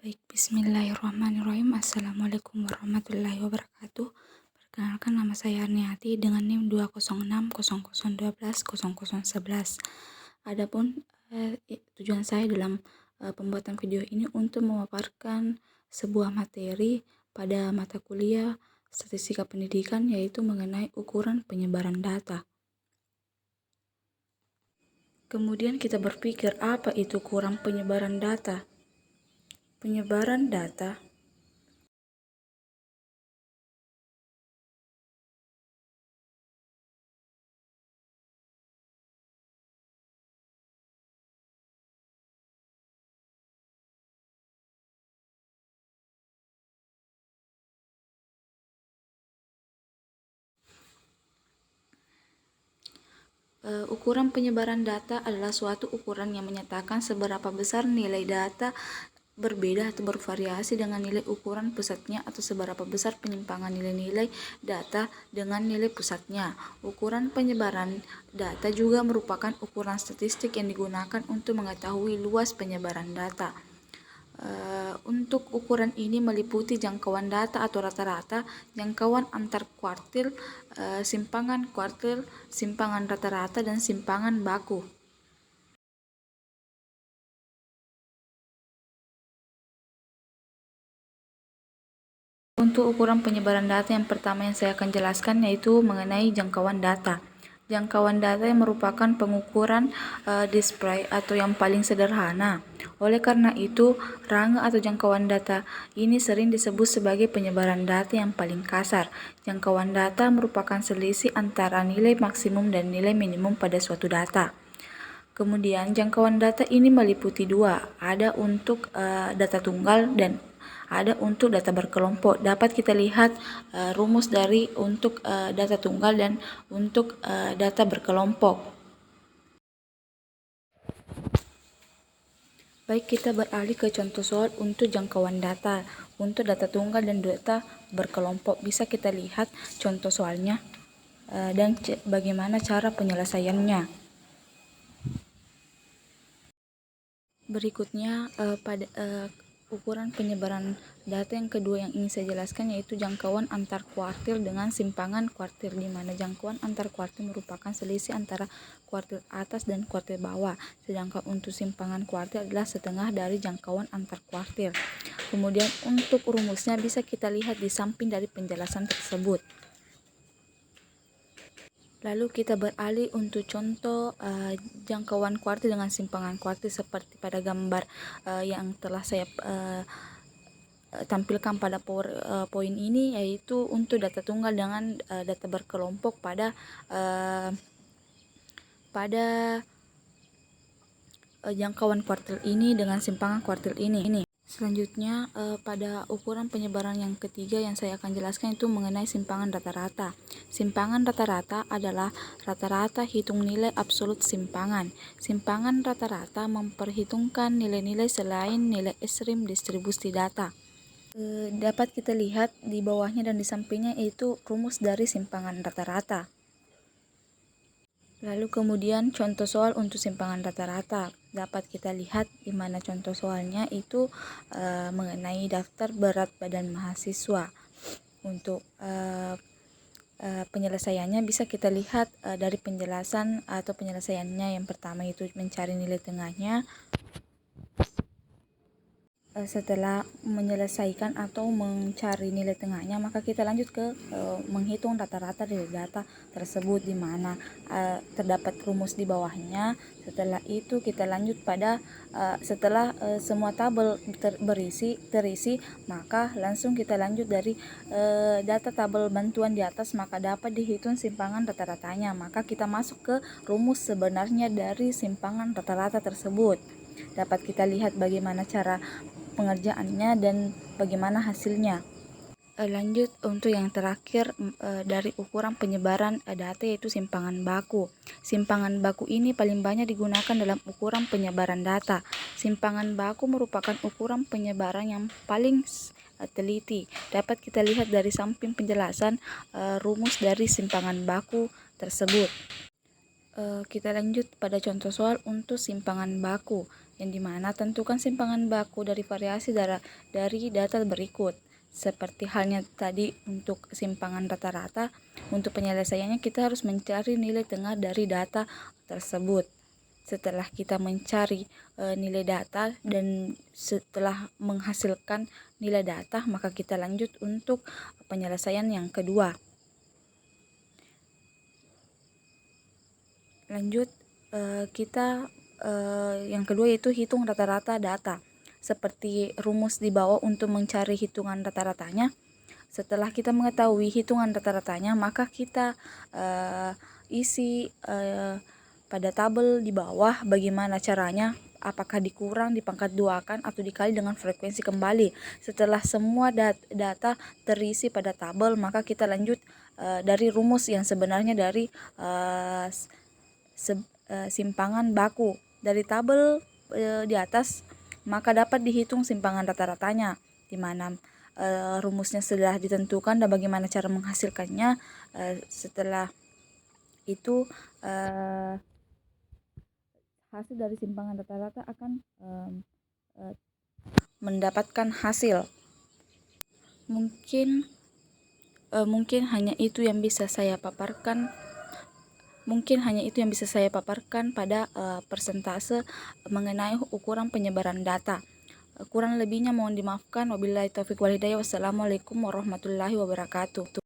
Baik, bismillahirrahmanirrahim. Assalamualaikum warahmatullahi wabarakatuh. Perkenalkan, nama saya Arniati dengan NIM 20600120011. Adapun tujuan saya dalam pembuatan video ini untuk memaparkan sebuah materi pada mata kuliah Statistika Pendidikan, yaitu mengenai ukuran penyebaran data. Kemudian kita berpikir, apa itu ukuran penyebaran data? Penyebaran data ukuran penyebaran data adalah suatu ukuran yang menyatakan seberapa besar nilai data berbeda atau bervariasi dengan nilai ukuran pusatnya, atau seberapa besar penyimpangan nilai-nilai data dengan nilai pusatnya. Ukuran penyebaran data juga merupakan ukuran statistik yang digunakan untuk mengetahui luas penyebaran data. Untuk ukuran ini meliputi jangkauan data atau rata-rata, jangkauan antar kuartil, simpangan kuartil, simpangan rata-rata, dan simpangan baku. Untuk ukuran penyebaran data, yang pertama yang saya akan jelaskan yaitu mengenai jangkauan data. Jangkauan data yang merupakan pengukuran display atau yang paling sederhana. Oleh karena itu, rangka atau jangkauan data ini sering disebut sebagai penyebaran data yang paling kasar. Jangkauan data merupakan selisih antara nilai maksimum dan nilai minimum pada suatu data. Kemudian jangkauan data ini meliputi dua, ada untuk data tunggal dan ada untuk data berkelompok. Dapat kita lihat rumus dari untuk data tunggal dan untuk data berkelompok. Baik, kita beralih ke contoh soal untuk jangkauan data. Untuk data tunggal dan data berkelompok, bisa kita lihat contoh soalnya dan bagaimana cara penyelesaiannya. Berikutnya pada ukuran penyebaran data yang kedua yang ingin saya jelaskan yaitu jangkauan antar kuartil dengan simpangan kuartil, di mana jangkauan antar kuartil merupakan selisih antara kuartil atas dan kuartil bawah, sedangkan untuk simpangan kuartil adalah setengah dari jangkauan antar kuartil. Kemudian untuk rumusnya bisa kita lihat di samping dari penjelasan tersebut. Lalu kita beralih untuk contoh jangkauan kuartil dengan simpangan kuartil seperti pada gambar yang telah saya tampilkan pada poin ini, yaitu untuk data tunggal dengan data berkelompok pada jangkauan kuartil ini dengan simpangan kuartil ini. Selanjutnya pada ukuran penyebaran yang ketiga yang saya akan jelaskan itu mengenai simpangan rata-rata. Simpangan rata-rata adalah rata-rata hitung nilai absolut simpangan. Simpangan rata-rata memperhitungkan nilai-nilai selain nilai ekstrim distribusi data. Dapat kita lihat di bawahnya dan di sampingnya itu rumus dari simpangan rata-rata. Lalu kemudian contoh soal untuk simpangan rata-rata. Dapat kita lihat di mana contoh soalnya itu mengenai daftar berat badan mahasiswa. Untuk penyelesaiannya bisa kita lihat dari penjelasan atau penyelesaiannya. Yang pertama itu mencari nilai tengahnya. Setelah menyelesaikan atau mencari nilai tengahnya, maka kita lanjut ke menghitung rata-rata dari data tersebut, di mana terdapat rumus di bawahnya. Setelah itu kita lanjut pada setelah semua tabel terisi, maka langsung kita lanjut dari data tabel bantuan di atas, maka dapat dihitung simpangan rata-ratanya. Maka kita masuk ke rumus sebenarnya dari simpangan rata-rata tersebut. Dapat kita lihat bagaimana cara pengerjaannya dan bagaimana hasilnya. Lanjut untuk yang terakhir dari ukuran penyebaran data yaitu simpangan baku. Simpangan baku ini paling banyak digunakan dalam ukuran penyebaran data. Simpangan baku merupakan ukuran penyebaran yang paling teliti. Dapat kita lihat dari samping penjelasan rumus dari simpangan baku tersebut. Kita lanjut pada contoh soal untuk simpangan baku. yang dimana tentukan simpangan baku dari variasi dari data berikut. Seperti halnya tadi untuk simpangan rata-rata, untuk penyelesaiannya kita harus mencari nilai tengah dari data tersebut. Setelah kita mencari nilai data dan setelah menghasilkan nilai data, maka kita lanjut untuk penyelesaian yang kedua. Lanjut, kita yang kedua yaitu hitung rata-rata data. Seperti rumus di bawah untuk mencari hitungan rata-ratanya. Setelah kita mengetahui hitungan rata-ratanya, maka kita isi pada tabel di bawah bagaimana caranya, apakah dikurang, dipangkat duakan, atau dikali dengan frekuensi kembali. Setelah semua data terisi pada tabel, maka kita lanjut dari rumus yang sebenarnya dari simpangan baku. Dari tabel di atas, maka dapat dihitung simpangan rata-ratanya, di mana rumusnya sudah ditentukan dan bagaimana cara menghasilkannya. Setelah itu hasil dari simpangan rata-rata akan mendapatkan hasil. Mungkin hanya itu yang bisa saya paparkan. Pada persentase mengenai ukuran penyebaran data. Kurang lebihnya mohon dimaafkan. Wabillahi taufiq wal hidayah. Wassalamualaikum warahmatullahi wabarakatuh.